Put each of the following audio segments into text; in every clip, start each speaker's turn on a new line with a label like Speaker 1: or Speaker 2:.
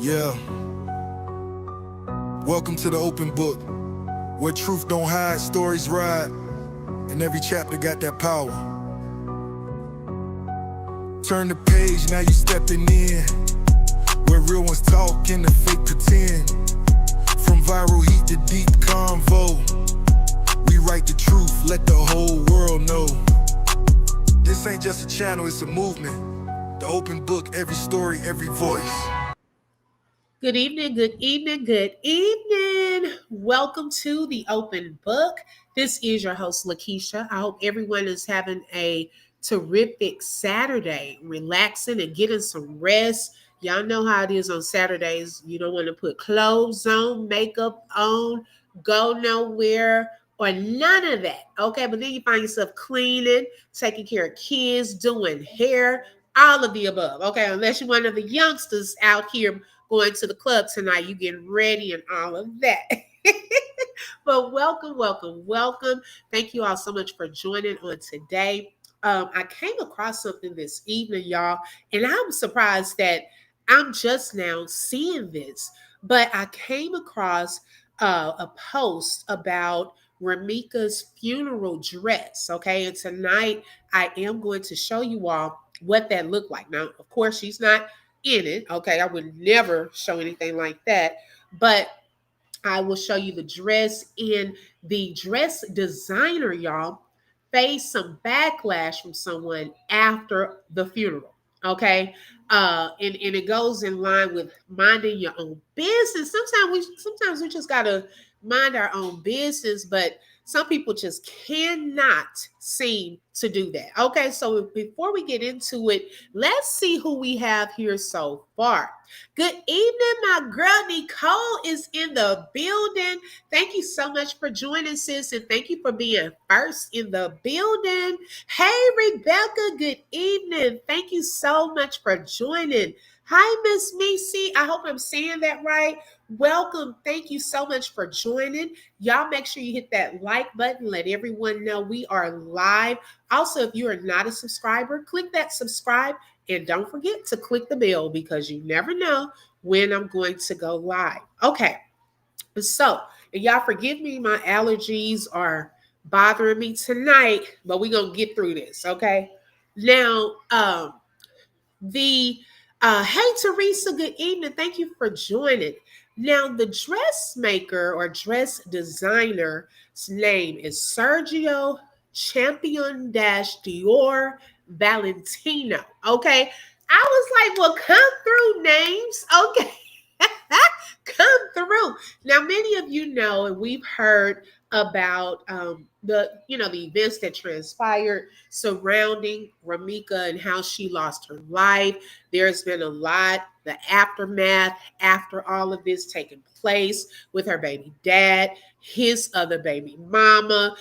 Speaker 1: Yeah, welcome to the open book, where truth don't hide, stories ride, and every chapter got that power. Turn the page, now you stepping in, where real ones talk and the fake pretend. From viral heat to deep convo, we write the truth, let the whole world know. This ain't just a channel, it's a movement. The open book, every story, every voice.
Speaker 2: Good evening, good evening, good evening. Welcome to the open book. This is your host, Lakeisha. I hope everyone is having a terrific Saturday, relaxing and getting some rest. Y'all know how it is on Saturdays. You don't want to put clothes on, makeup on, go nowhere, or none of that. Okay, but then you find yourself cleaning, taking care of kids, doing hair, all of the above. Okay, unless you're one of the youngsters out here going to the club tonight, you getting ready and all of that. But welcome, welcome, welcome. Thank you all so much for joining on today. I came across something this evening, y'all, and I'm surprised that I'm just now seeing this. But I came across a post about Romeca's funeral dress. Okay, and tonight I am going to show you all what that looked like. Now, of course, she's not in it. Okay, I would never show anything like that, but I will show you the dress. And the dress designer, y'all, faced some backlash from someone after the funeral. Okay. And it goes in line with minding your own business. Sometimes we just gotta mind our own business, but some people just cannot seem to do that. Okay, so before we get into it, let's see who we have here so far. Good evening, my girl Nicole is in the building. Thank you so much for joining, sis, and thank you for being first in the building. Hey, Rebecca, good evening. Thank you so much for joining. Hi, Miss Missy. I hope I'm saying that right. Welcome. Thank you so much for joining. Y'all make sure you hit that like button. Let everyone know we are live. Also, if you are not a subscriber, click that subscribe. And don't forget to click the bell because you never know when I'm going to go live. Okay, so and y'all forgive me, my allergies are bothering me tonight, but we're going to get through this, okay? Now, the hey Teresa, good evening. Thank you for joining. Now, the dressmaker or dress designer's name is Sergio Champion Dior Valentino. Okay. I was like, well, come through names. Okay. Come through. Now, many of you know, and we've heard about the events that transpired surrounding Romeca and how she lost her life. There's been a lot, the aftermath after all of this taking place with her baby dad, his other baby mama.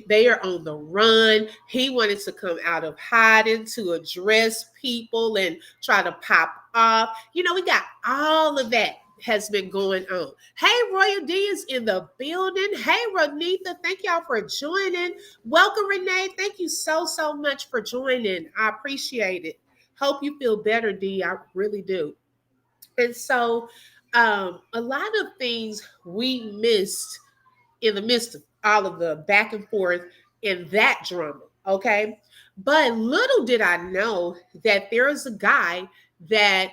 Speaker 2: They are on the run. He wanted to come out of hiding to address people and try to pop off. We got all of that has been going on. Hey, Royal D is in the building. Hey, Ronitha, thank y'all for joining. Welcome, Renee. Thank you so much for joining. I appreciate it. Hope you feel better, D. I really do. And so, a lot of things we missed in the midst of all of the back and forth in that drama. Okay. But little did I know that there is a guy that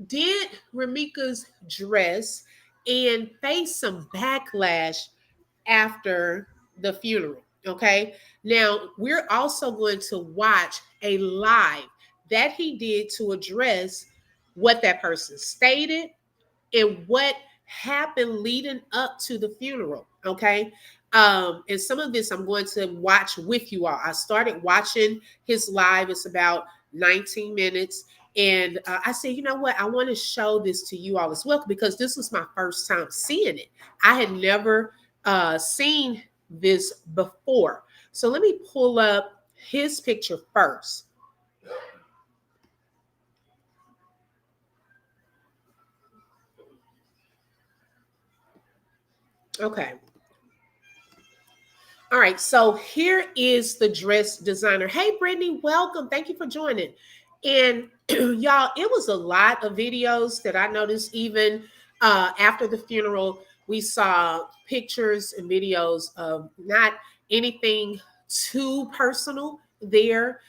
Speaker 2: did Romeca's dress and faced some backlash after the funeral. Okay. Now, we're also going to watch a live that he did to address what that person stated and what happened leading up to the funeral. Okay. And some of this I'm going to watch with you all. I started watching his live, it's about 19 minutes. And I said, you know what? I want to show this to you all as well because this was my first time seeing it. I had never seen this before. So let me pull up his picture first. Okay. All right, so here is the dress designer. Hey, Brittany, welcome. Thank you for joining. And Y'all, it was a lot of videos that I noticed. Even after the funeral, we saw pictures and videos of not anything too personal there.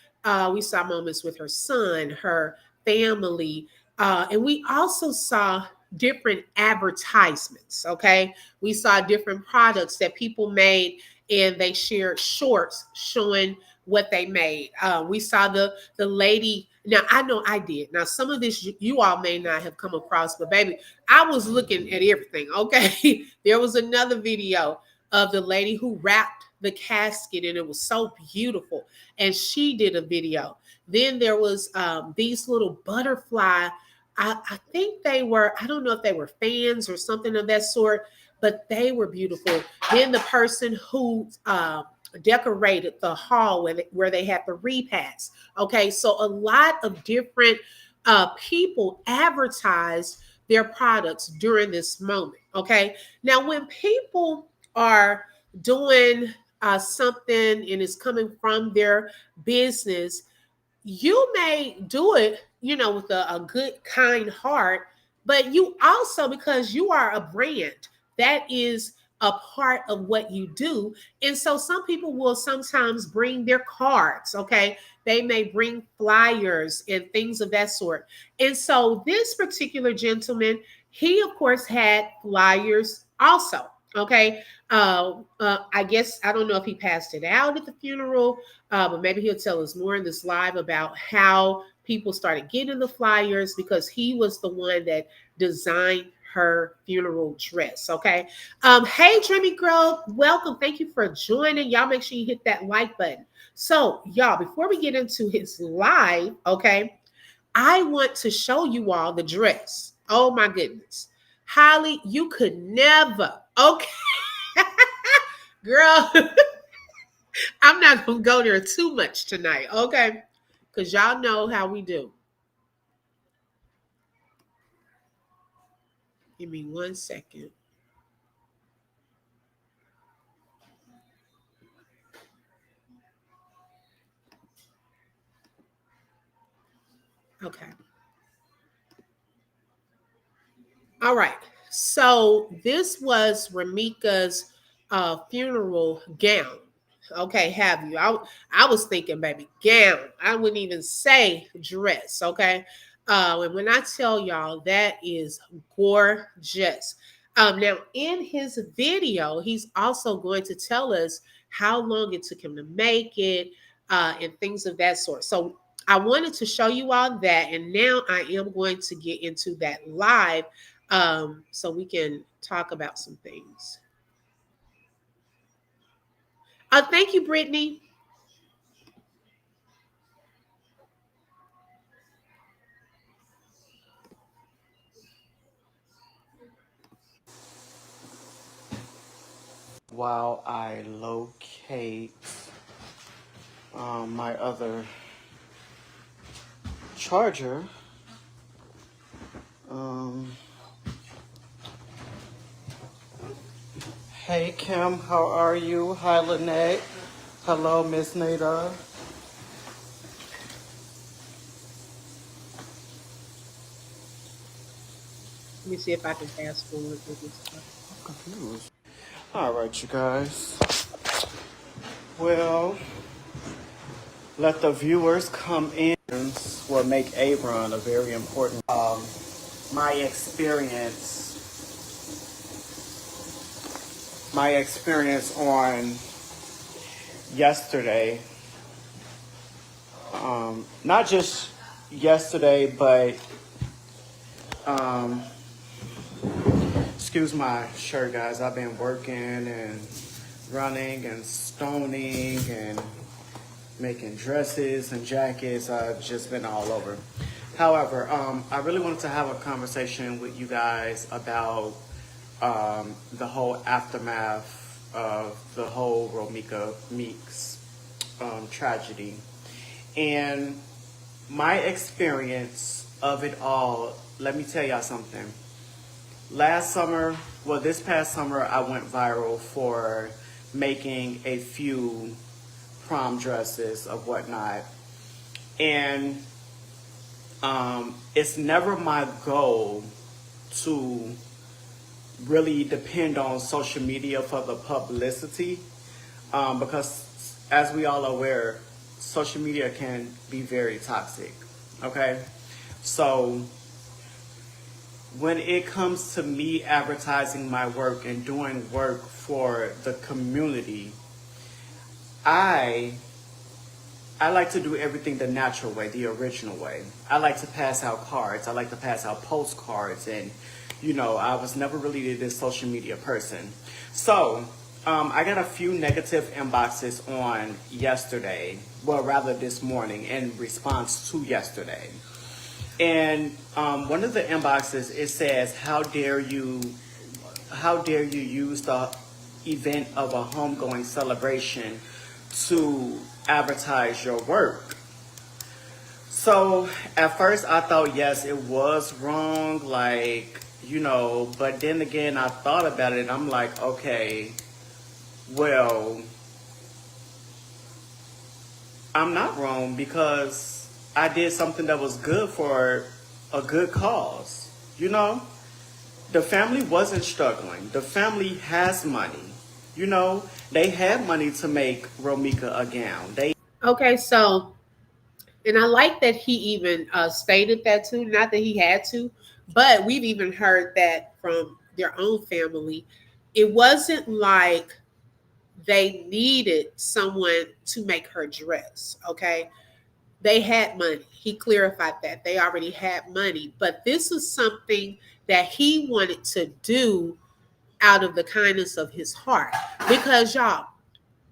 Speaker 2: We saw moments with her son, her family, and we also saw different advertisements. Okay, we saw different products that people made, and they shared shorts showing what they made. We saw the lady. Now I know I did. Now some of this you all may not have come across, but baby, I was looking at everything. Okay, there was another video of the lady who wrapped the casket, and it was so beautiful, and she did a video. Then there was these little butterfly. I think they were. I don't know if they were fans or something of that sort, but they were beautiful. Then the person who decorated the hall where they had the repast. Okay, so a lot of different people advertised their products during this moment. Okay, now when people are doing something and it's coming from their business, you may do it, with a good, kind heart, but you also, because you are a brand, that is a part of what you do. And so some people will sometimes bring their cards, okay? They may bring flyers and things of that sort. And so this particular gentleman, he, of course, had flyers also. Okay. I guess I don't know if he passed it out at the funeral, but maybe he'll tell us more in this live about how people started getting the flyers, because he was the one that designed her funeral dress. Okay. Hey, Dreamy Girl, welcome. Thank you for joining. Y'all make sure you hit that like button. So, y'all, before we get into his live, okay, I want to show you all the dress. Oh, my goodness. Holly, you could never. Okay. Girl, I'm not going to go there too much tonight, okay? Because y'all know how we do. Give me 1 second. Okay. All right. So this was Romeca's funeral gown. Okay, have you? I was thinking, baby, gown. I wouldn't even say dress. Okay. And when I tell y'all, that is gorgeous. Now, in his video, he's also going to tell us how long it took him to make it, and things of that sort. So I wanted to show you all that, and now I am going to get into that live, so we can talk about some things. Thank you, Brittany.
Speaker 3: While I locate my other charger. Um, hey Kim, how are you? Hi Lynette. Hello Miss Nada.
Speaker 2: Let me see if I can fast forward through this stuff.
Speaker 3: I'm confused. All right, you guys. Well, let the viewers come in. Will make Abron a very important. My experience on yesterday. Not just yesterday, but excuse my shirt, guys. I've been working and running and stoning and making dresses and jackets. I've just been all over. However, I really wanted to have a conversation with you guys about the whole aftermath of the whole Romeca Meeks tragedy. And my experience of it all, let me tell y'all something. This past summer, I went viral for making a few prom dresses of whatnot. And It's never my goal to really depend on social media for the publicity, because as we all are aware, social media can be very toxic. Okay, so when it comes to me advertising my work and doing work for the community, I I like to do everything the natural way, the original way. I like to pass out cards. I like to pass out postcards, and I was never really this social media person. So I got a few negative inboxes on yesterday, well, rather this morning, in response to yesterday. And one of the inboxes, it says, how dare you use the event of a homegoing celebration to advertise your work? So at first I thought, yes, it was wrong, but then again, I thought about it and I'm like, okay, well, I'm not wrong because I did something that was good for a good cause. The family wasn't struggling. The family has money. They had money to make Romeca a gown.
Speaker 2: Okay, so, and I like that he even stated that too. Not that he had to, but we've even heard that from their own family. It wasn't like they needed someone to make her dress. Okay, they had money. He clarified that they already had money, but this was something that he wanted to do out of the kindness of his heart. Because y'all,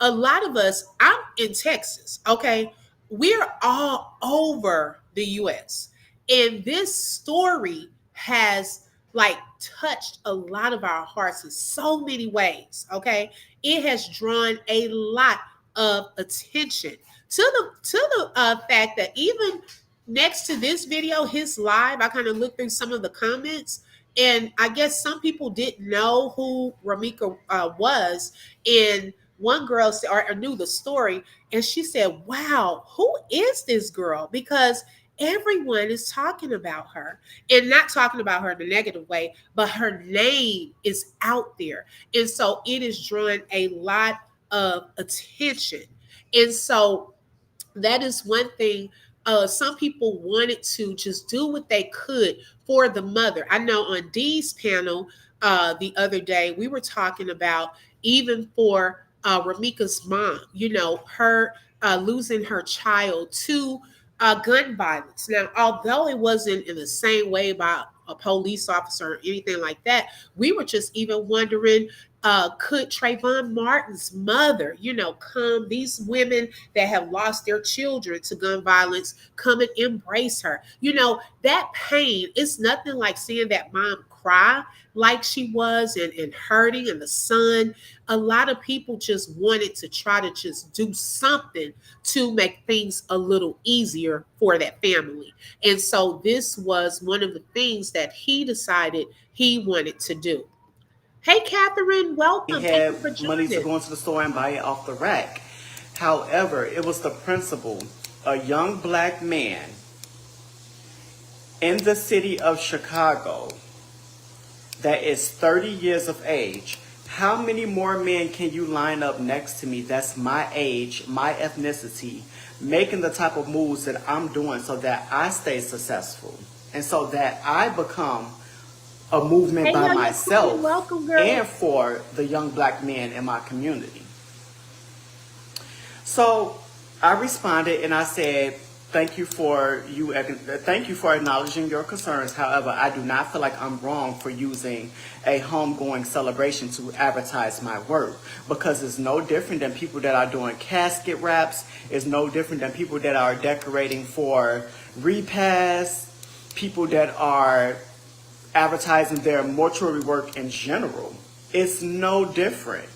Speaker 2: a lot of us, I'm in Texas, okay? We're all over the US. And this story has like touched a lot of our hearts in so many ways, okay? It has drawn a lot of attention to the fact that even next to this video, his live, I kind of looked through some of the comments, and I guess some people didn't know who Romeca was. And one girl said, or knew the story, and she said, "Wow, who is this girl?" Because everyone is talking about her, and not talking about her in a negative way, but her name is out there, and so it is drawing a lot of attention. And so that is one thing. Some people wanted to just do what they could for the mother. I know on Dee's panel the other day, we were talking about even for Romeca's mom, her losing her child to gun violence. Now, although it wasn't in the same way by a police officer or anything like that, we were just even wondering, could Trayvon Martin's mother, come, these women that have lost their children to gun violence, come and embrace her? That pain, it's nothing like seeing that mom cry like she was, and hurting, and the son. A lot of people just wanted to try to just do something to make things a little easier for that family. And so this was one of the things that he decided he wanted to do. Hey, Catherine,
Speaker 3: They
Speaker 2: welcome. Thank you for
Speaker 3: had money to
Speaker 2: joining.
Speaker 3: go into the store and buy it off the rack. However, it was the principle, a young black man in the city of Chicago that is 30 years of age. How many more men can you line up next to me that's my age, my ethnicity, making the type of moves that I'm doing so that I stay successful and so that I become a movement
Speaker 2: Hey,
Speaker 3: by
Speaker 2: Young
Speaker 3: myself
Speaker 2: Queen, welcome, girl.
Speaker 3: and for the young black men in my community? So I responded and I said, thank you for acknowledging your concerns. However, I do not feel like I'm wrong for using a homegoing celebration to advertise my work, because it's no different than people that are doing casket wraps. It's no different than people that are decorating for repasts, people that are advertising their mortuary work in general. It's no different.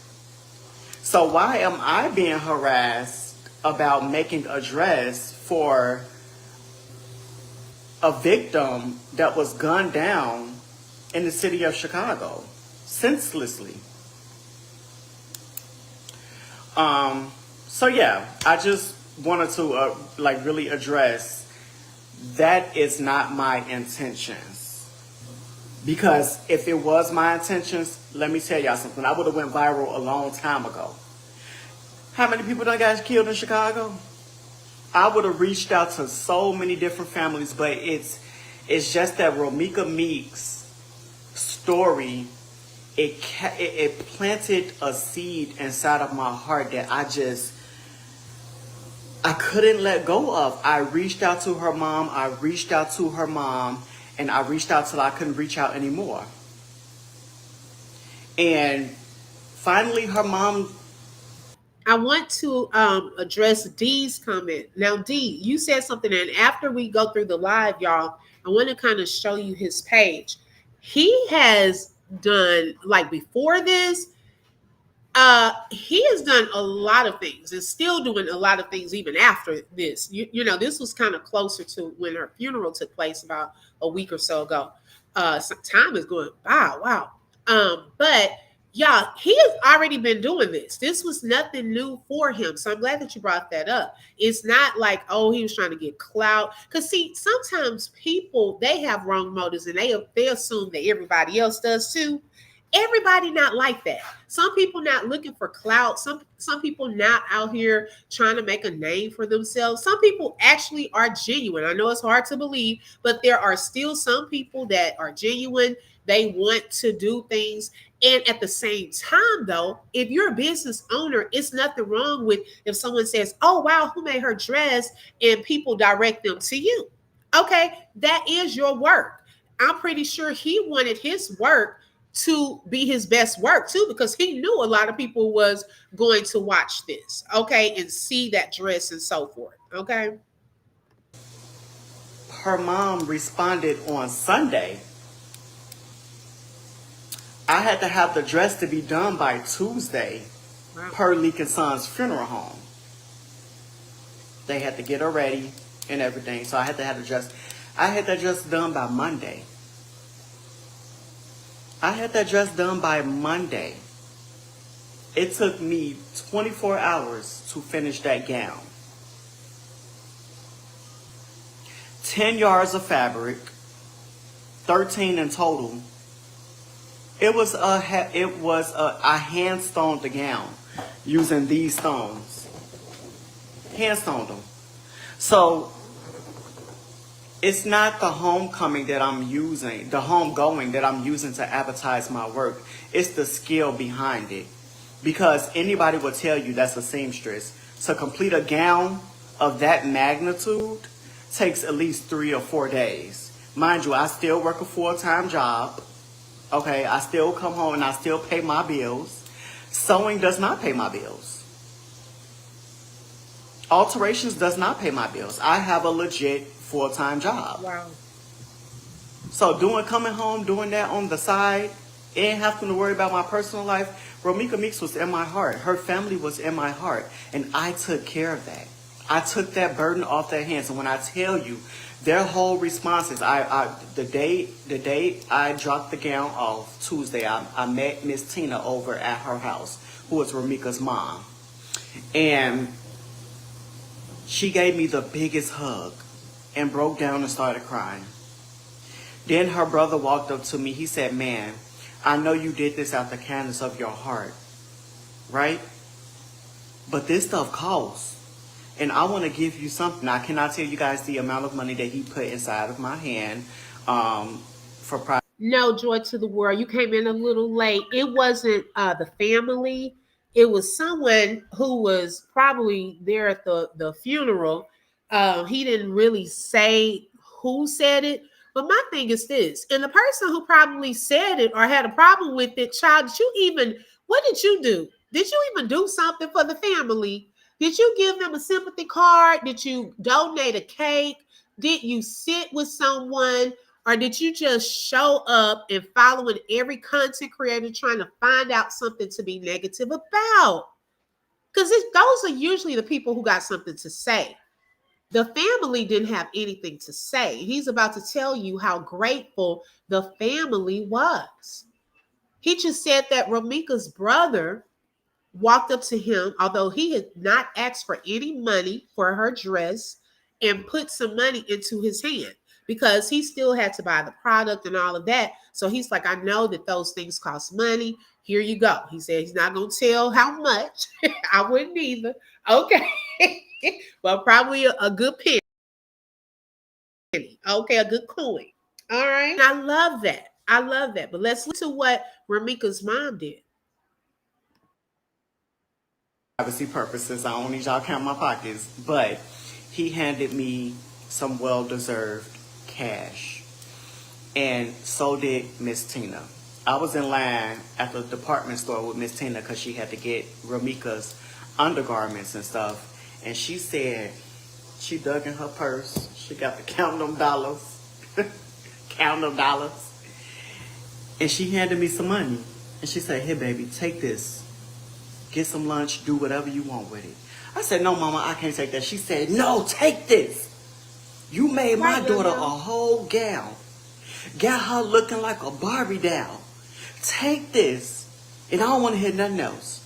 Speaker 3: So why am I being harassed about making a dress for a victim that was gunned down in the city of Chicago senselessly? So yeah, I just wanted to really address That is not my intentions. Because if it was my intentions, let me tell y'all something. I would have went viral a long time ago. How many people done got killed in Chicago? I would have reached out to so many different families, but it's just that Romeca Meeks story. It planted a seed inside of my heart that I couldn't let go of. I reached out to her mom. I reached out to her mom, and I reached out till I couldn't reach out anymore. And finally, her mom.
Speaker 2: I want to address D's comment. Now, D, you said something, and after we go through the live, y'all, I want to kind of show you his page. He has done, like before this, he has done a lot of things and still doing a lot of things even after this. You know, this was kind of closer to when her funeral took place about a week or so ago. Time is going by, wow. But yeah, he has already been doing this. This was nothing new for him. So I'm glad that you brought that up. It's not like, oh, he was trying to get clout. Because see, sometimes people, they have wrong motives and they assume that everybody else does too. Everybody not like that. Some people not looking for clout. Some people not out here trying to make a name for themselves. Some people actually are genuine. I know it's hard to believe, but there are still some people that are genuine. They want to do things. And at the same time, though, if you're a business owner, it's nothing wrong with if someone says, oh, wow, who made her dress? And people direct them to you. Okay, that is your work. I'm pretty sure he wanted his work to be his best work too, because he knew a lot of people was going to watch this, okay, and see that dress and so forth. Okay.
Speaker 3: Her mom responded on Sunday. I had to have the dress to be done by Tuesday,
Speaker 2: Wow.
Speaker 3: per Leak and Son's funeral home. They had to get her ready and everything, so I had to have the dress. I had that dress done by Monday. I had that dress done by Monday. It took me 24 hours to finish that gown. 10 yards of fabric, 13 in total. I hand stoned the gown using these stones. Hand stoned them. So it's not the homecoming that I'm using, the homegoing that I'm using to advertise my work. It's the skill behind it. Because anybody will tell you that's a seamstress. To complete a gown of that magnitude takes at least 3 or 4 days. Mind you, I still work a full-time job. Okay, I still come home and I still pay my bills. Sewing does not pay my bills. Alterations does not pay my bills. I have a legit full-time job.
Speaker 2: Wow.
Speaker 3: So coming home, doing that on the side, ain't having to worry about my personal life. Romeca Meeks was in my heart. Her family was in my heart. And I took care of that. I took that burden off their hands. And when I tell you, their whole responses, the day I dropped the gown off, Tuesday, I met Miss Tina over at her house, who was Romeca's mom. And she gave me the biggest hug and broke down and started crying. Then her brother walked up to me. He said, man, I know you did this out the kindness of your heart, right? But this stuff costs. And I want to give you something. I cannot tell you guys the amount of money that he put inside of my hand for private.
Speaker 2: No, joy to the world. You came in a little late. It wasn't the family. It was someone who was probably there at the funeral. He didn't really say who said it. But my thing is this, and the person who probably said it or had a problem with it, child, what did you do? Did you even do something for the family? Did you give them a sympathy card? Did you donate a cake? Did you sit with someone? Or did you just show up and following every content creator trying to find out something to be negative about? Because those are usually the people who got something to say. The family didn't have anything to say. He's about to tell you how grateful the family was. He just said that Romeca's brother walked up to him, although he had not asked for any money for her dress, and put some money into his hand because he still had to buy the product and all of that. So he's like, I know that those things cost money. Here you go. He said he's not going to tell how much. I wouldn't either. Okay. Well, probably a good penny. Okay, a good coin. All right. And I love that. I love that. But let's listen to what Romeca's mom did.
Speaker 3: Privacy purposes, I don't need y'all count my pockets, but he handed me some well-deserved cash. And so did Miss Tina. I was in line at the department store with Miss Tina because she had to get Romeca's undergarments and stuff. And she said she dug in her purse. She got to count them dollars. Count them dollars. And she handed me some money. And she said, here, baby, take this. Get some lunch, do whatever you want with it. I said, no, mama, I can't take that. She said, no, take this. You made my daughter a whole gal. Got her looking like a Barbie doll. Take this. And I don't want to hear nothing else.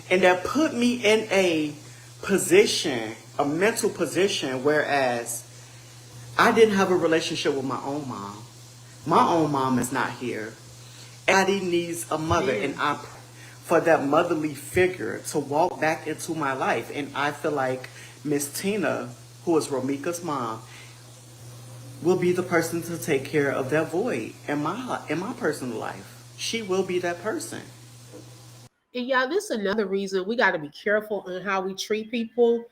Speaker 3: And that put me in a position, a mental position, whereas I didn't have a relationship with my own mom. My own mom is not here. Everybody needs a mother, and for that motherly figure to walk back into my life. And I feel like Miss Tina, who is Romeca's mom, will be the person to take care of that void in my personal life. She will be that person.
Speaker 2: And y'all, this is another reason we got to be careful on how we treat people.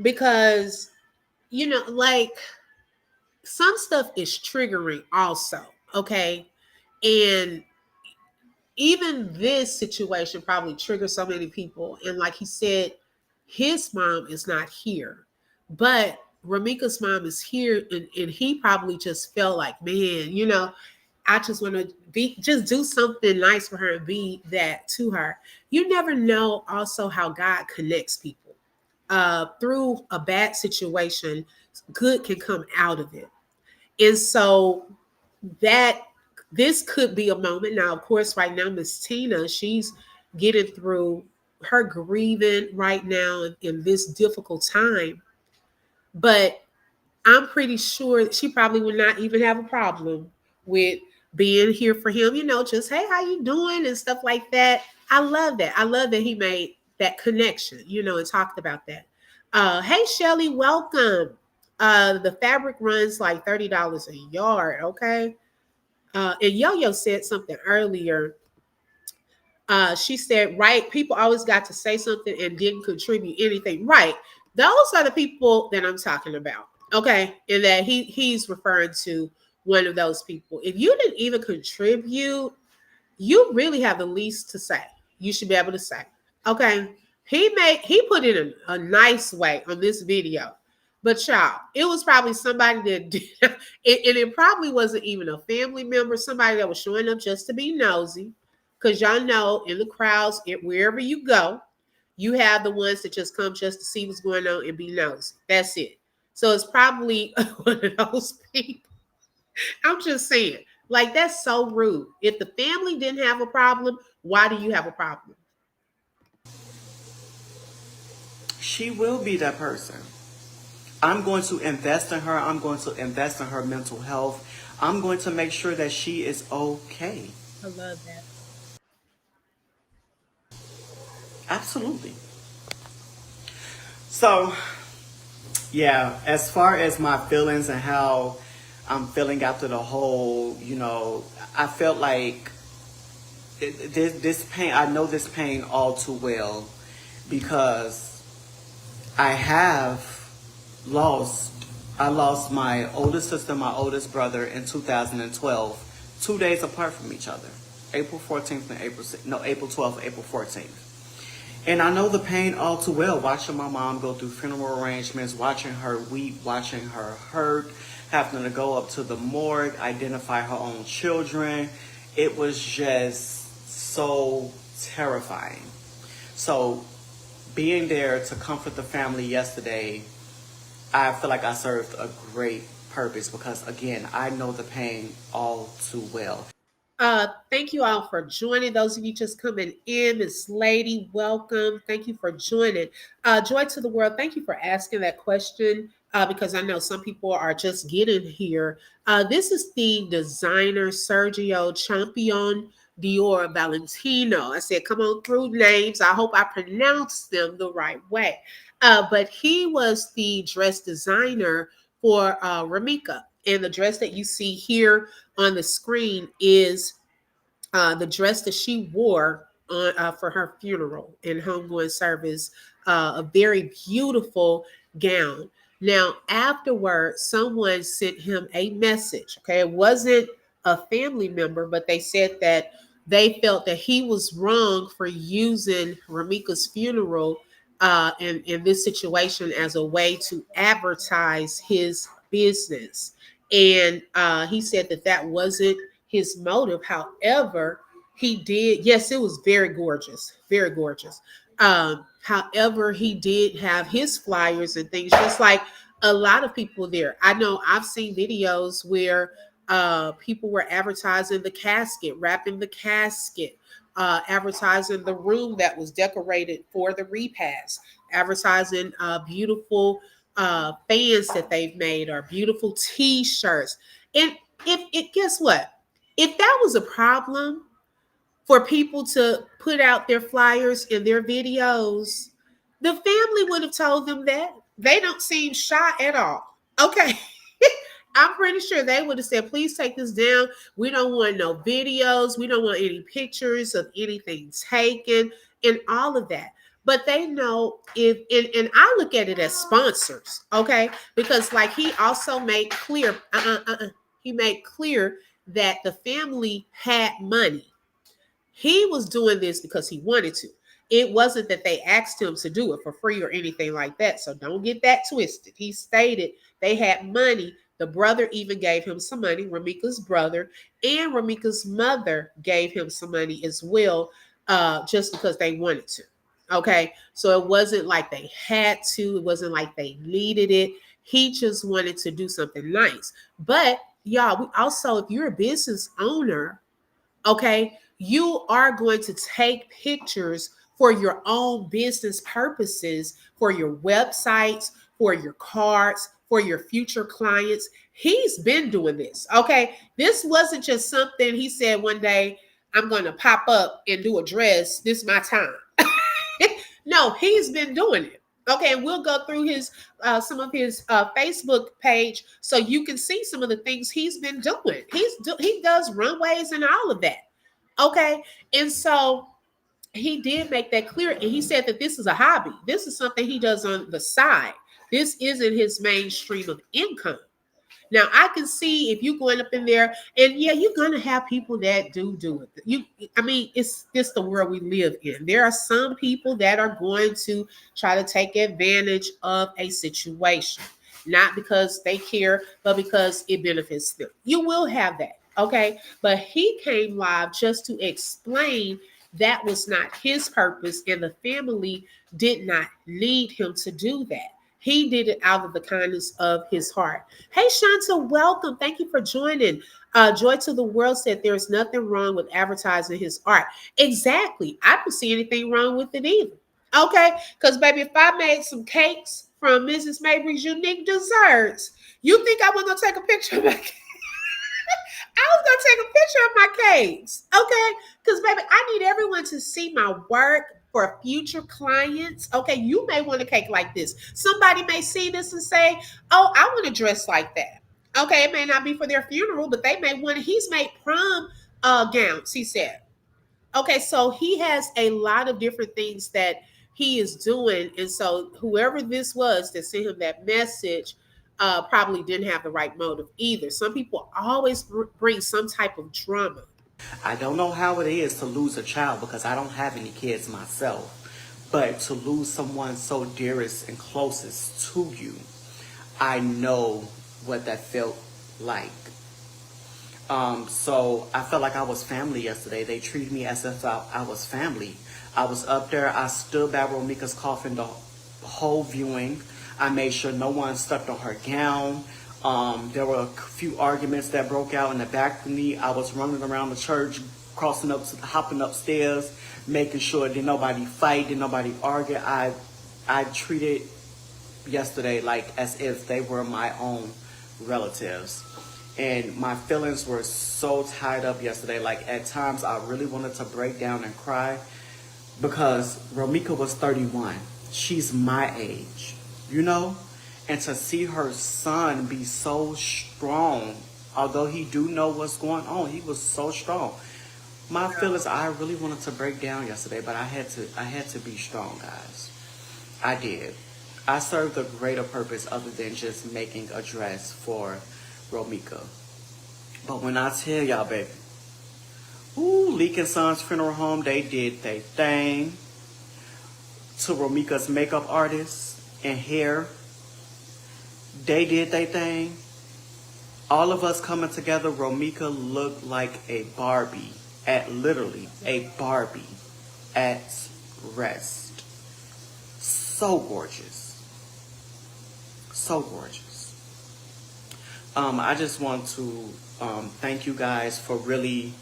Speaker 2: Because, like some stuff is triggering also. Okay. And even this situation probably triggers so many people. And like he said, his mom is not here, but Romeca's mom is here, and he probably just felt like, man, I just want to just do something nice for her and be that to her. You never know also how God connects people. Through a bad situation, good can come out of it. And so that this could be a moment. Now, of course, right now, Miss Tina, she's getting through her grieving right now in this difficult time. But I'm pretty sure that she probably would not even have a problem with being here for him, just, hey, how you doing and stuff like that. I love that. I love that he made that connection, and talked about that. Hey, Shelly, welcome. The fabric runs like $30 a yard, okay? And Yo-Yo said something earlier. She said, right, people always got to say something and didn't contribute anything. Right. Those are the people that I'm talking about. Okay. And that he's referring to one of those people. If you didn't even contribute, you really have the least to say. You should be able to say. Okay. He put it a nice way on this video. But y'all, it was probably somebody that did, and it probably wasn't even a family member, somebody that was showing up just to be nosy. Because y'all know in the crowds, wherever you go, you have the ones that just come just to see what's going on and be nosy. That's it. So it's probably one of those people. I'm just saying, like, that's so rude. If the family didn't have a problem, why do you have a problem?
Speaker 3: She will be that person. I'm going to invest in her. I'm going to invest in her mental health. I'm going to make sure that she is okay.
Speaker 2: I love that.
Speaker 3: Absolutely. So, yeah, as far as my feelings and how I'm feeling after the whole, I felt like this pain, I know this pain all too well because I lost my oldest sister, my oldest brother in 2012, 2 days apart from each other. April 14th and April 12th, April 14th. And I know the pain all too well, watching my mom go through funeral arrangements, watching her weep, watching her hurt, having to go up to the morgue, identify her own children. It was just so terrifying. So being there to comfort the family yesterday, I feel like I served a great purpose because, again, I know the pain all too well.
Speaker 2: Thank you all for joining. Those of you just coming in, Miss Lady, welcome. Thank you for joining. Joy to the world. Thank you for asking that question because I know some people are just getting here. This is the designer Sergio Champion Dior Valentino. I said, come on through names. I hope I pronounced them the right way. But he was the dress designer for Romeca. And the dress that you see here on the screen is the dress that she wore for her funeral and homegoing service, a very beautiful gown. Now, afterward, someone sent him a message. Okay, it wasn't a family member, but they said that they felt that he was wrong for using Ramika's funeral in this situation as a way to advertise his business. And he said that that wasn't his motive. However, he did, yes, it was very gorgeous, very gorgeous. However, he did have his flyers and things, just like a lot of people there. I know I've seen videos where people were advertising the casket, wrapping the casket, advertising the room that was decorated for the repast, advertising beautiful fans that they've made or beautiful t-shirts. And if it, guess what? If that was a problem for people to put out their flyers and their videos, the family would have told them that. They don't seem shy at all. Okay. I'm pretty sure they would have said, please take this down. We don't want no videos. We don't want any pictures of anything taken and all of that. But they know if, and I look at it as sponsors, okay? Because like he also made clear, he made clear that the family had money. He was doing this because he wanted to. It wasn't that they asked him to do it for free or anything like that. So don't get that twisted. He stated they had money. The brother even gave him some money, Romeca's brother, and Romeca's mother gave him some money as well, just because they wanted to. Okay. So it wasn't like they had to, it wasn't like they needed it. He just wanted to do something nice. But y'all, we also, if you're a business owner, okay, you are going to take pictures for your own business purposes, for your websites, for your cards, for your future clients. He's been doing this. Okay, this wasn't just something he said one day, I'm going to pop up and do a dress, this is my time. No, he's been doing it. Okay, and we'll go through his some of his Facebook page so you can see some of the things he's been doing. He does runways and all of that. Okay, and so he did make that clear, and he said that this is a hobby. This is something he does on the side. This isn't his main stream of income. Now I can see if you going up in there, and yeah, you're gonna have people that do it. I mean, it's the world we live in. There are some people that are going to try to take advantage of a situation, not because they care, but because it benefits them. You will have that, okay? But he came live just to explain that was not his purpose, and the family did not need him to do that. He did it out of the kindness of his heart. Hey, Shanta, welcome. Thank you for joining. Joy to the World said there's nothing wrong with advertising his art. Exactly. I don't see anything wrong with it either. Okay? Because, baby, if I made some cakes from Mrs. Mabry's Unique Desserts, you think I was going to take a picture of my cake? I was going to take a picture of my cakes. Okay? Because, baby, I need everyone to see my work for future clients. Okay, you may want a cake like this. Somebody may see this and say, oh, I want to dress like that. Okay, it may not be for their funeral, but they may want he's made prom gowns, he said. Okay, so he has a lot of different things that he is doing. And so whoever this was that sent him that message probably didn't have the right motive either. Some people always bring some type of drama.
Speaker 3: I don't know how it is to lose a child because I don't have any kids myself. But to lose someone so dearest and closest to you, I know what that felt like. So I felt like I was family yesterday. They treated me as if I was family. I was up there. I stood by Romeca's coffin the whole viewing. I made sure no one stepped on her gown. There were a few arguments that broke out in the balcony. I was running around the church, hopping upstairs, making sure that nobody fight, that nobody argue. I treated yesterday like as if they were my own relatives. And my feelings were so tied up yesterday. Like at times I really wanted to break down and cry because Romeca was 31. She's my age, you know? And to see her son be so strong, although he do know what's going on, he was so strong. My feelings, I really wanted to break down yesterday, but I had to be strong, guys. I did. I served a greater purpose other than just making a dress for Romeca. But when I tell y'all, baby, Leak and Sons Funeral Home, they did their thing. To Romeca's makeup artist and hair, they did their thing. All of us coming together, Romeca looked like a Barbie, literally a Barbie at rest. So gorgeous. So gorgeous. I just want to thank you guys for really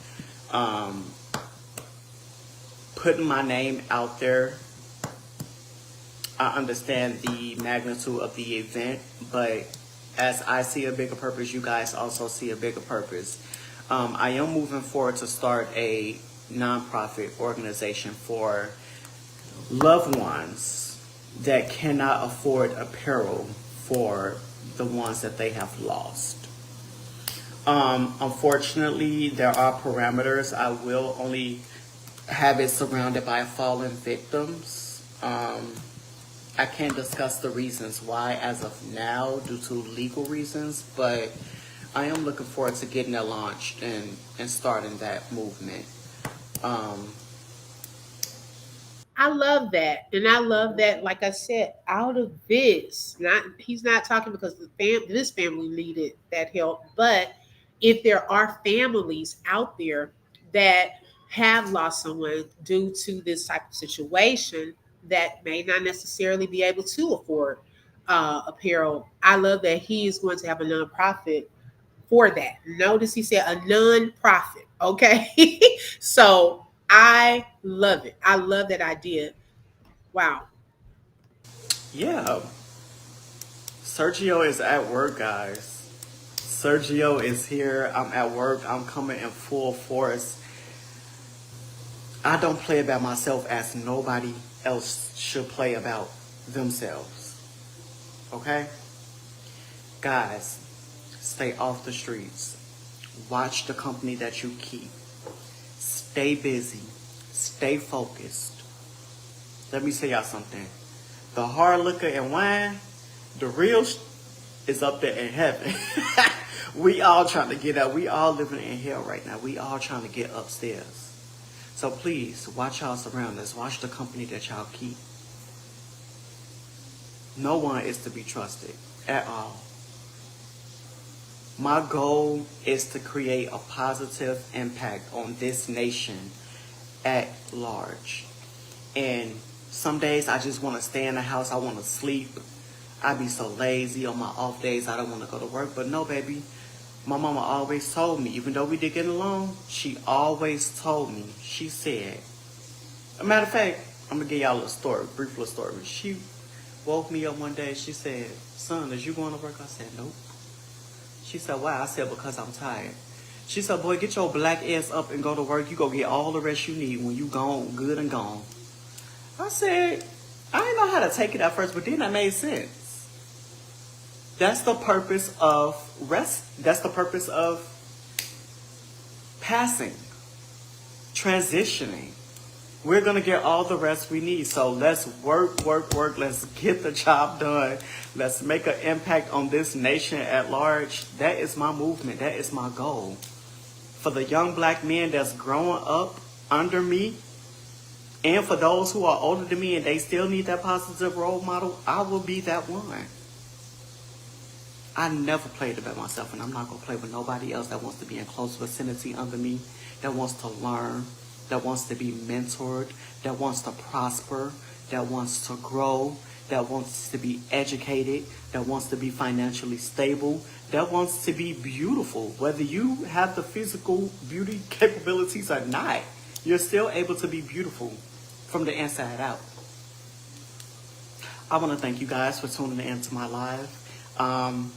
Speaker 3: putting my name out there. I understand the magnitude of the event, but as I see a bigger purpose, you guys also see a bigger purpose. I am moving forward to start a nonprofit organization for loved ones that cannot afford apparel for the ones that they have lost. Unfortunately, there are parameters. I will only have it surrounded by fallen victims. I can't discuss the reasons why as of now due to legal reasons, but I am looking forward to getting it launched and starting that movement.
Speaker 2: I love that. And I love that, like I said, out of this, he's not talking because this family needed that help, but if there are families out there that have lost someone due to this type of situation that may not necessarily be able to afford apparel, I love that he is going to have a nonprofit for that. Notice he said a non-profit. Okay. So I love it. I love that idea. Wow.
Speaker 3: Yeah, Sergio is at work, guys. Sergio is here. I'm at work. I'm coming in full force. I don't play about myself as nobody else should play about themselves. Okay? Guys, stay off the streets. Watch the company that you keep. Stay busy. Stay focused. Let me tell y'all something. The hard liquor and wine, the real is up there in heaven. We all trying to get up. We all living in hell right now. We all trying to get upstairs. So please, watch y'all surroundings. Watch the company that y'all keep. No one is to be trusted at all. My goal is to create a positive impact on this nation at large. And some days I just want to stay in the house. I want to sleep. I be so lazy on my off days. I don't want to go to work. But no, baby. My mama always told me, even though we did get along, she always told me, she said, a matter of fact, I'm going to give y'all a little story, brief little story. She woke me up one day. She said, son, is you going to work? I said, nope. She said, why? I said, because I'm tired. She said, boy, get your black ass up and go to work. You go get all the rest you need when you gone, good and gone. I said, I didn't know how to take it at first, but then that made sense. That's the purpose of rest. That's the purpose of passing, transitioning. We're going to get all the rest we need. So let's work. Let's get the job done. Let's make an impact on this nation at large. That is my movement. That is my goal. For the young black men that's growing up under me, and for those who are older than me and they still need that positive role model, I will be that one. I never played about myself, and I'm not going to play with nobody else that wants to be in close vicinity under me, that wants to learn, that wants to be mentored, that wants to prosper, that wants to grow, that wants to be educated, that wants to be financially stable, that wants to be beautiful. Whether you have the physical beauty capabilities or not, you're still able to be beautiful from the inside out. I want to thank you guys for tuning in to my live. Um,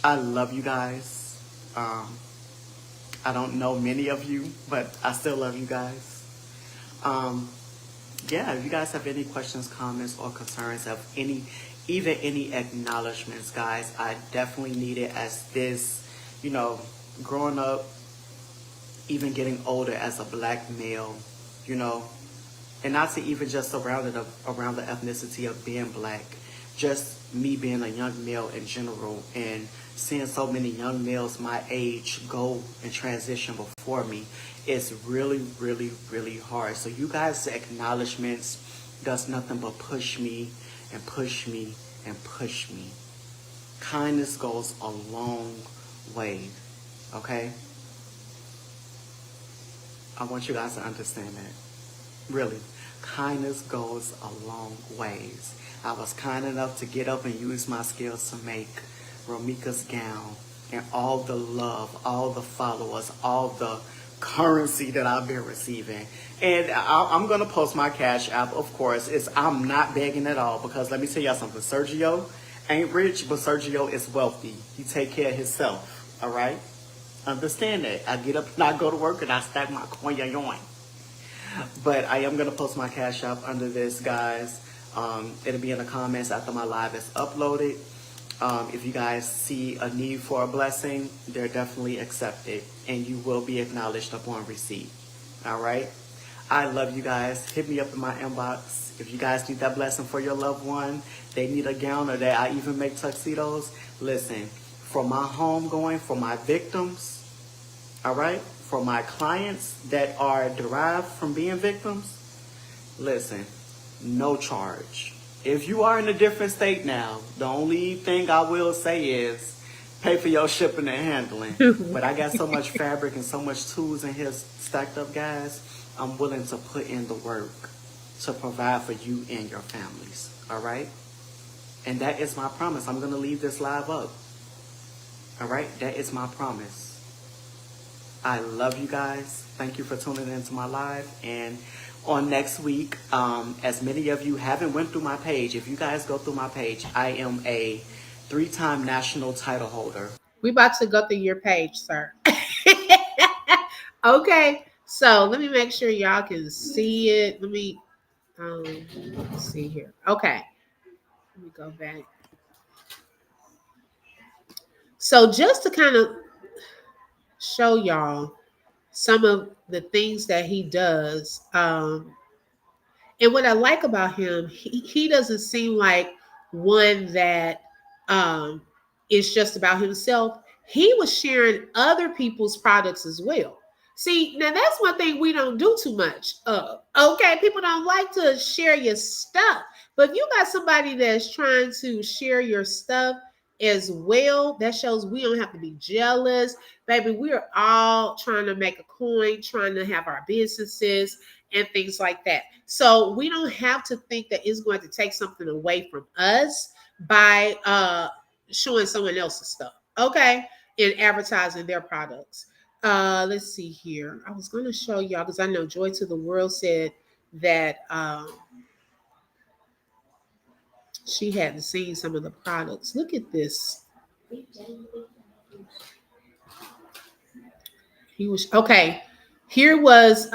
Speaker 3: I love you guys. I don't know many of you, but I still love you guys. Um, yeah, if you guys have any questions, comments, or concerns, have even any acknowledgments, guys, I definitely need it as this, you know, growing up, even getting older as a black male, you know, and not to even just around the ethnicity of being black, just me being a young male in general and seeing so many young males my age go and transition before me, it's really, really, really hard. So you guys' acknowledgments does nothing but push me and push me and push me. Kindness goes a long way, okay? I want you guys to understand that. Really, kindness goes a long ways. I was kind enough to get up and use my skills to make Romeca's gown, and all the love, all the followers, all the currency that I've been receiving. And I'm gonna post my Cash App, of course. I'm not begging at all, because let me tell y'all something. Sergio ain't rich, but Sergio is wealthy. He take care of himself. All right. Understand that. I get up and I go to work and I stack my coin. But I am going to post my Cash App under this, guys. It'll be in the comments after my live is uploaded. If you guys see a need for a blessing, they're definitely accepted, and you will be acknowledged upon receipt. All right? I love you guys. Hit me up in my inbox. If you guys need that blessing for your loved one, they need a gown, or that I even make tuxedos, listen, for my homegoing, for my victims, all right, for my clients that are derived from being victims, listen, no charge. If you are in a different state now, the only thing I will say is pay for your shipping and handling. But I got so much fabric and so much tools in here stacked up, guys, I'm willing to put in the work to provide for you and your families, all right? And that is my promise. I'm going to leave this live up, all right? That is my promise. I love you guys. Thank you for tuning into my live. And on next week, as many of you haven't went through my page, if you guys go through my page, I am a 3-time national title holder.
Speaker 2: We about to go through your page, sir. Okay, so let me make sure y'all can see it. Let me let's see here. Okay, let me go back. So just to kind of show y'all some of the things that he does, and what I like about him, he doesn't seem like one that um, is just about himself. He was sharing other people's products as well. See, now that's one thing we don't do too much of. Okay, people don't like to share your stuff. But if you got somebody that's trying to share your stuff as well, that shows we don't have to be jealous. Baby, we are all trying to make a coin, trying to have our businesses and things like that. So we don't have to think that it's going to take something away from us by showing someone else's stuff, okay, and advertising their products. Let's see here. I was going to show y'all because I know Joy to the World said that she hadn't seen some of the products. Look at this. He was okay. Here was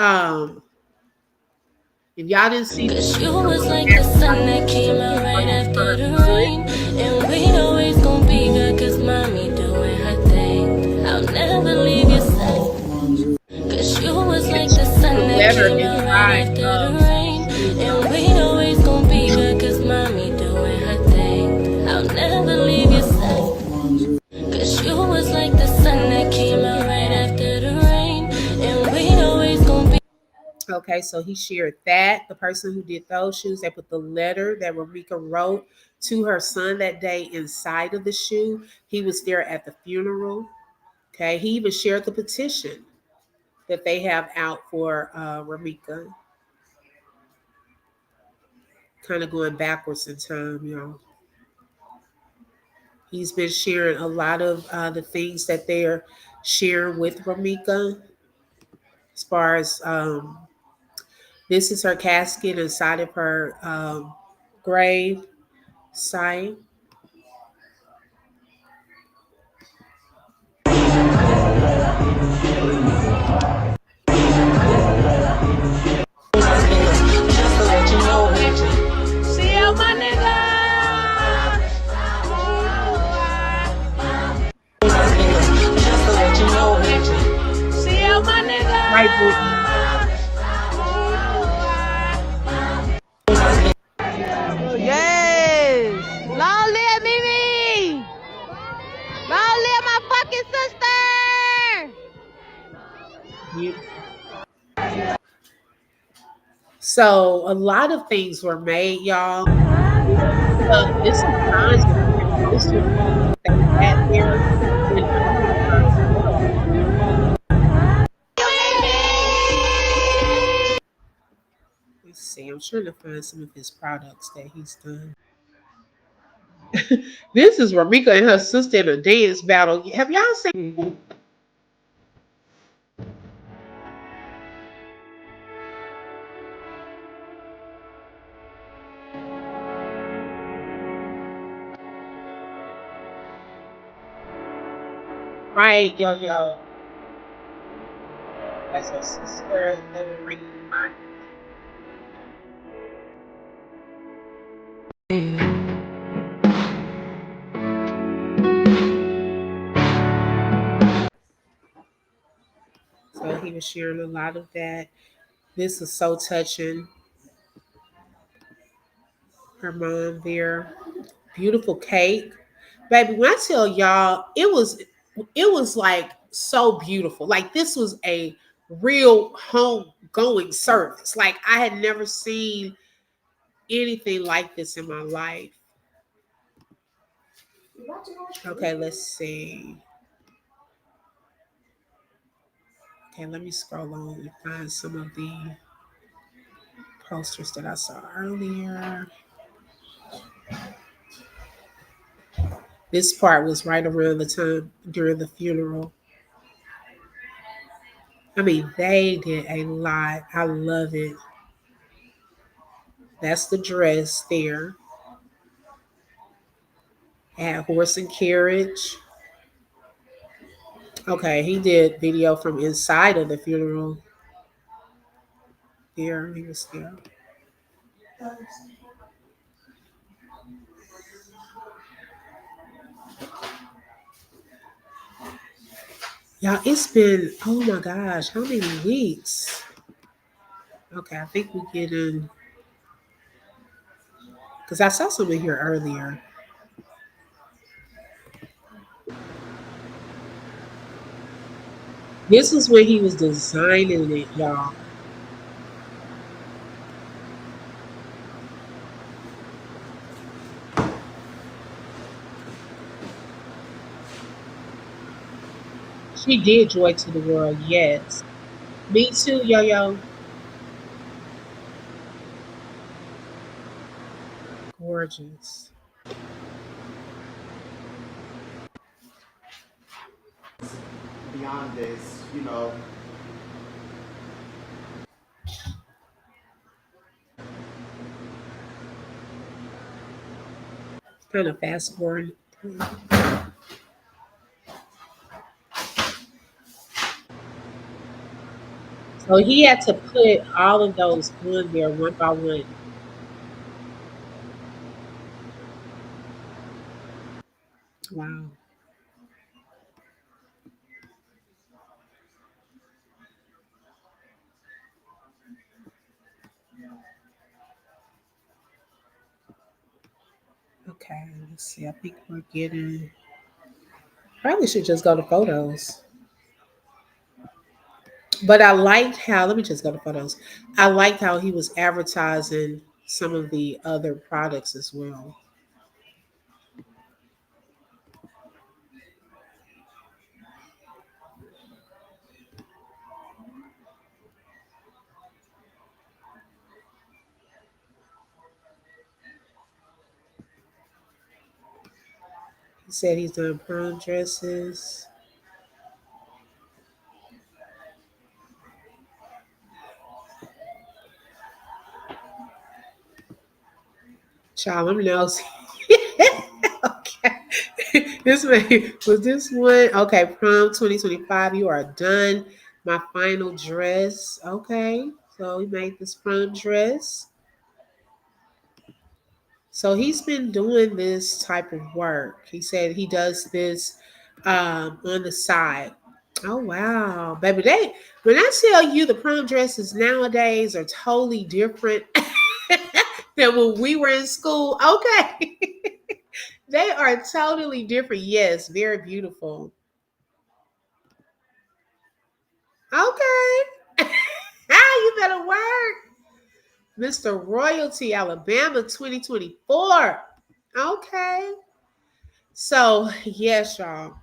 Speaker 2: if y'all didn't see,
Speaker 4: cause you was like the sun that came out right after the rain. And we always gon' be good cause mommy doing her thing. I'll never leave your side. Cause you was like the sun that
Speaker 2: letter
Speaker 4: came out right
Speaker 2: inside
Speaker 4: after
Speaker 2: of
Speaker 4: the rain. And we always gon' be good cause mommy doing her thing. I'll never leave your side. Cause you was like the sun that came out right after the rain. And we always gon' be.
Speaker 2: okay, so he shared that. The person who did those shoes, they put the letter that Romeca wrote to her son that day inside of the shoe. He was there at the funeral. Okay, he even shared the petition that they have out for Romeca. Kind of going backwards in time, y'all. He's been sharing a lot of the things that they're sharing with Romeca, as far as this is her casket inside of her grave site.
Speaker 4: Just to let you know, CL, my nigga. Just to let you know, CL, my
Speaker 2: Right, Brittany.
Speaker 4: nigga. Yes. Long live Mimi. Long live my fucking sister.
Speaker 2: Beautiful. So a lot of things were made, y'all. This is signs of different posters and things that they had there in honor of her as well. Let's see. I'm trying to find some of his products that he's done. This is Ramika and her sister in a dance battle. Have y'all seen? Right, yo, yo. That's her sister. Let me bring you mine. So he was sharing a lot of that. This is so touching. Her mom there. Beautiful cake. Baby, when I tell y'all, it was like so beautiful. Like this was a real home going service. Like I had never seen anything like this in my life. Okay, let's see. Okay, let me scroll on and find some of the posters that I saw earlier. This part was right around the time during the funeral. I mean, they did a lot. I love it. That's the dress there. Had horse and carriage. Okay, he did video from inside of the funeral. There, he was there. Y'all, it's been, oh my gosh, how many weeks? Okay, I think we get in, because I saw something here earlier. This is when he was designing it, y'all. She did Joy to the World, yes. Me too, yo yo. Gorgeous.
Speaker 3: Beyond this, you know,
Speaker 2: Kind of fast forward. So he had to put all of those on there one by one. Wow. Okay, let's see. I think we're getting. Probably should just go to photos. But I liked how, let me just go to photos. I liked how he was advertising some of the other products as well. He said he's done prom dresses. Child, I'm nosy. Okay. This man was this one. Okay, prom 2025. You are done. My final dress. Okay. So he made this prom dress. So he's been doing this type of work. He said he does this on the side. Oh wow, baby! They when I tell you the prom dresses nowadays are totally different than when we were in school. Okay, they are totally different. Yes, very beautiful. Okay, you better work, Mr. Royalty, Alabama, 2024. Okay, so yes, y'all.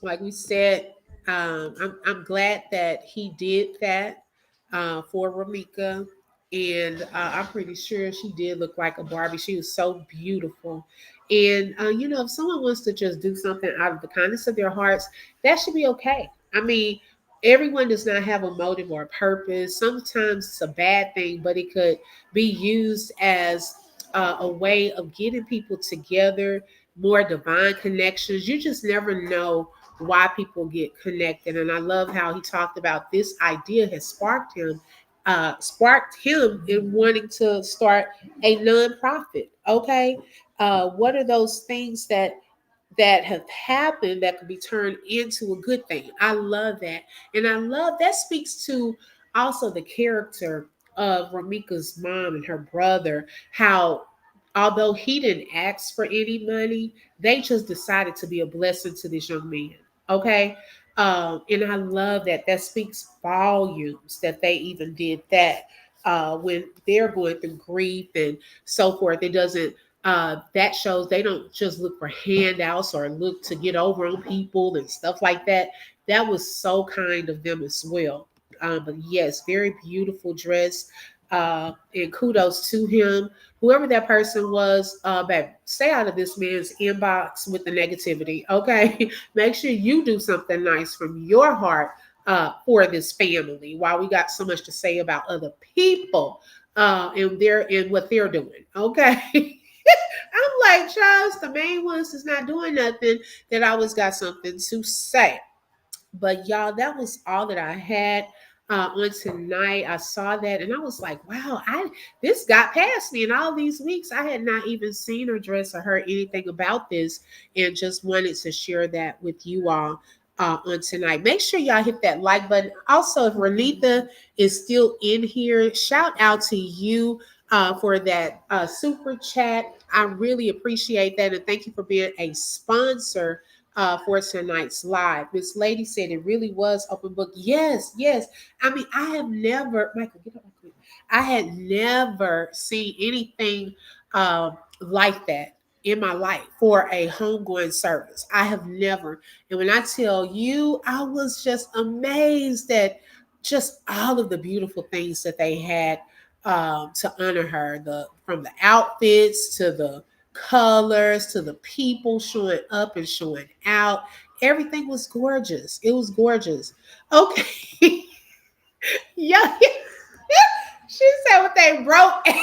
Speaker 2: Like we said, I'm glad that he did that for Romeca. And I'm pretty sure she did look like a Barbie. She was so beautiful. And, if someone wants to just do something out of the kindness of their hearts, that should be okay. I mean, everyone does not have a motive or a purpose. Sometimes it's a bad thing, but it could be used as a way of getting people together, more divine connections. You just never know why people get connected. And I love how he talked about this idea has sparked him in wanting to start a nonprofit. Okay. What are those things that have happened that could be turned into a good thing? I love that. And I love that speaks to also the character of Romeca's mom and her brother, how although he didn't ask for any money, they just decided to be a blessing to this young man. Okay. And I love that. That speaks volumes that they even did that when they're going through grief and so forth. It doesn't that shows they don't just look for handouts or look to get over on people and stuff like that. That was so kind of them as well. But yes, very beautiful dress. And kudos to him. Whoever that person was, babe, stay out of this man's inbox with the negativity. Okay. Make sure you do something nice from your heart for this family while we got so much to say about other people and what they're doing. Okay. I'm like, Charles, the main ones is not doing nothing, that I always got something to say. But y'all, that was all that I had on tonight. I saw that and I was like, wow, I this got past me. In all these weeks, I had not even seen or dressed or heard anything about this, and just wanted to share that with you all. On tonight, make sure y'all hit that like button. Also, if Renita is still in here, shout out to you for that super chat. I really appreciate that, and thank you for being a sponsor for tonight's live. Miss Lady said it really was open book. Yes, yes. I mean, I have never, Michael, get up real quick. I had never seen anything like that in my life for a homegoing service. I have never. And when I tell you, I was just amazed at just all of the beautiful things that they had to honor her. The from the outfits to the colors to the people showing up and showing out. Everything was gorgeous. It was gorgeous. Okay. Yeah. She said what they broke. Okay.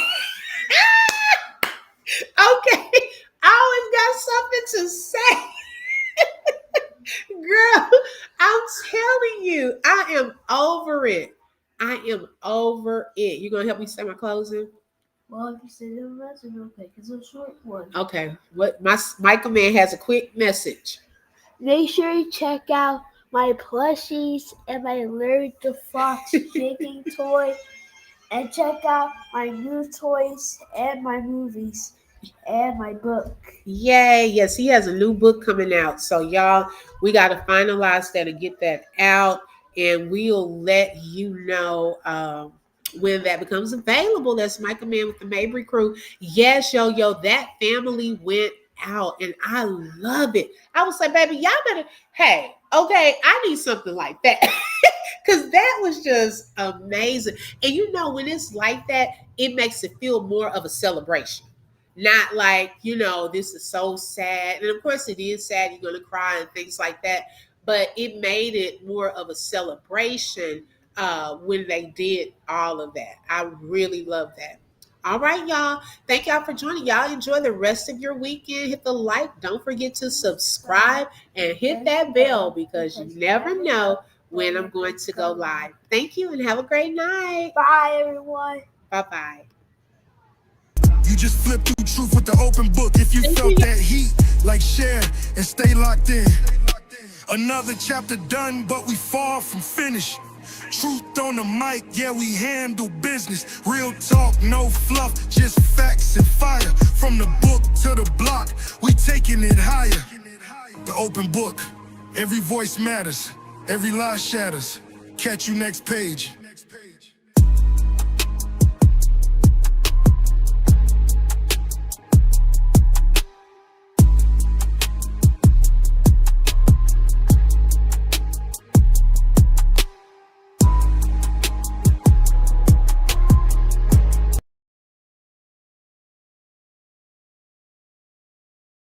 Speaker 2: I always got something to say. Girl, I'm telling you, I am over it. I am over it. You gonna help me say my closing?
Speaker 5: Well, if you say the message, okay, it's a short one.
Speaker 2: Okay. What my Michael Man has a quick message.
Speaker 5: Make sure you check out my plushies and my Larry the Fox shaking toy, and check out my new toys and my movies and my book.
Speaker 2: Yay. Yes, he has a new book coming out. So, y'all, we got to finalize that and get that out. And we'll let you know when that becomes available. That's Michael Man with the Mabry Crew. Yes, yo, that family went out and I love it. I was like, baby, y'all better, hey, okay, I need something like that. Because that was just amazing. And when it's like that, it makes it feel more of a celebration. Not like, this is so sad. And of course it is sad, you're gonna cry and things like that. But it made it more of a celebration when they did all of that. I really love that. All right, y'all. Thank y'all for joining. Y'all enjoy the rest of your weekend. Hit the like. Don't forget to subscribe and hit that bell because you never know when I'm going to go live. Thank you and have a great night.
Speaker 5: Bye, everyone.
Speaker 2: Bye-bye.
Speaker 1: You just flip through truth with the open book. If you felt that heat, like share and stay locked in. Another chapter done, but we far from finished. Truth on the mic, yeah, we handle business. Real talk, no fluff, just facts and fire. From the book to the block, we taking it higher. The open book, every voice matters, every lie shatters. Catch you next page.